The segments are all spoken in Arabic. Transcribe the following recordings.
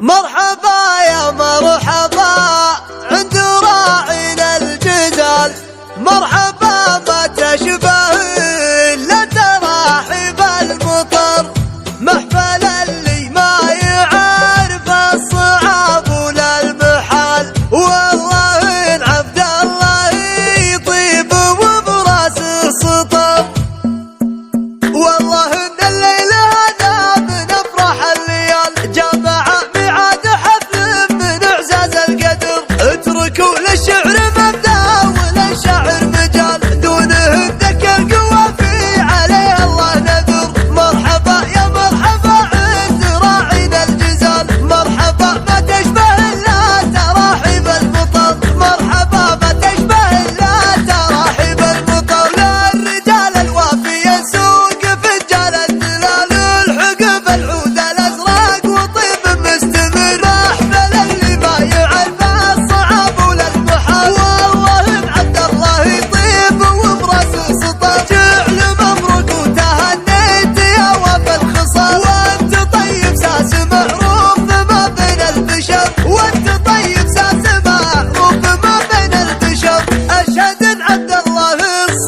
مرحبا يا مرحبا عند راعينا الجزال، مرحبا ما تشبه الا تراحب المطر، محفل اللي ما يعرف الصعاب ولا المحال، والله ان عبد الله يطيب وبراس السطر، والله ان الليل هذا من افراح الليال، جمع ميعاد حفل من اعزاز القدر، اتركوا للشعر مبدا وللشاعر مجال، دونه الذكر قوافي عليه الله نذر، مرحبا يا مرحبا عند راعينا الجزال، مرحبا ما تشبه الا تراحيب المطر، مرحبا ما تشبه الا تراحيب المطر، للرجال الوافي يسوق فجال الدلال، الحقب العود الازرق وطيب مستمر، محفل اللي ما يعرف الصعاب ولا المحال، والله ان عبد الله يطيب وبراسه سطر، جعل مبروك وتهنيت يا وفا الخصال، وانت طيب ساس معروف ما بين البشر، وانت طيب ساس معروف ما بين البشر، اشهد ان عبد الله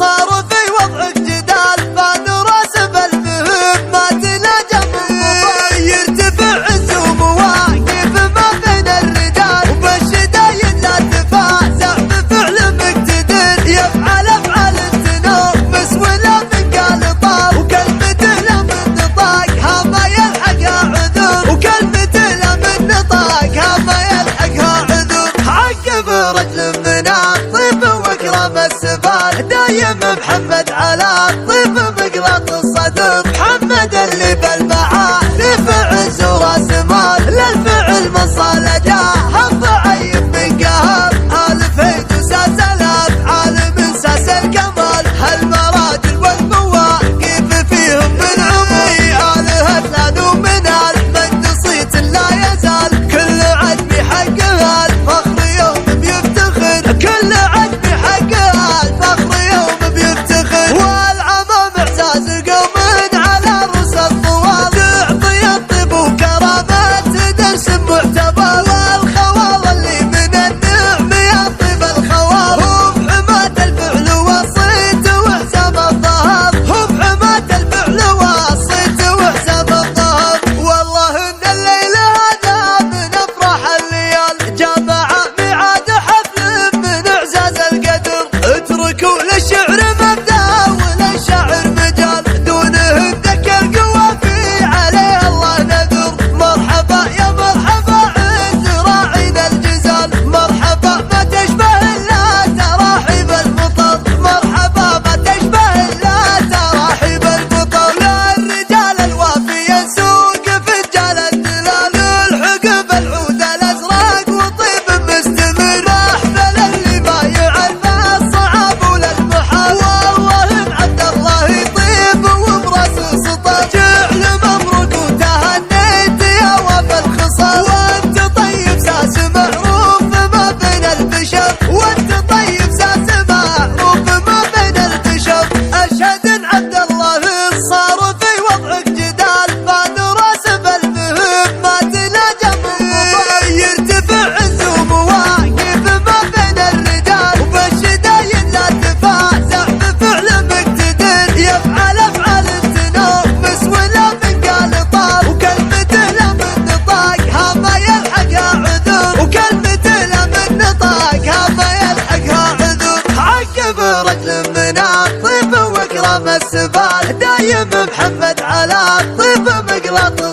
صار في وضعك جدال، فان راسب المهم ما تناجى بالضباب، يرتفع عز ومواقف ما بين الرجال، وبالشدايد لا تفازع بفعل مقتدر، يفعل افعال تنومس ولا من قال طار، وكلمته لا من نطاقها ما يلحقها عذر، وكلمته لا من نطاقها ما يلحقها عذر، عقب رجل من الطيب واكرم السفال، دايم محمد على الطيب مقلاط الصدر، محمد اللي بالمعارف عز وراس مال، للفعل من صالجاه الضعيف من قهر، الف هيد وساس الافعال من ساس الكمال، هالمراجل والمواقف فيهم من عمري آلهة لانوا من المجد صيت لا يزال، كل عدمي حقها الفخر يوم بيفتخر، كل عدمي حقها الفخر يوم بيفتخر، والعمام اعزاز قوم على رؤوس الطوال، تعطي الطيب وكرامات درس معتبر، والخوال اللي من النعم يا طيب الخوال، هو بحماة الفعل والصيت وحزام الظهر، هو بحماة الفعل والصيت وحزام الظهر، والله ان الليل هذا من افراح الليال، جمع ميعاد حفل من اعزاز القدر، اتركوا للشعر مبدا وللشاعر مجال، دونه الذكر قوافي عليه الله نذر، مرحبا يا مرحبا عند راعينا الجزال، مرحبا ما تشبه الا تراحيب المطر، مرحبا ما تشبه الا تراحيب المطر، للرجال الوافي يسوق فجال الدلال، الحقب العود الازرق وطيب مستمر، محفل اللي ما يعرف الصعاب ولا المحال، والله ان عبد الله يطيب وبراسه سطر، جعل مبروك وتهنيت يا وفا الخصال، وانت طيب ساس معروف ما بين البشر، وانت طيب ساس معروف ما بين البشر، اشهد ان عبد الله صار في وضعك جدال، فان راسب المهم ما تناجى بالضباب، يرتفع عز ومواقف ما بين الرجال، وبالشدايد لا تفازع بفعل مقتدر، يفعل افعال تنومس ولا من قال طار، وكلمته لا من نطاقها ما يلحقها عذر، وكلمته لا من نطاقها ما يلحقها عذر، عقب رجل من الطيب واكرم السفال، دايم محمد على الطيب مقلاط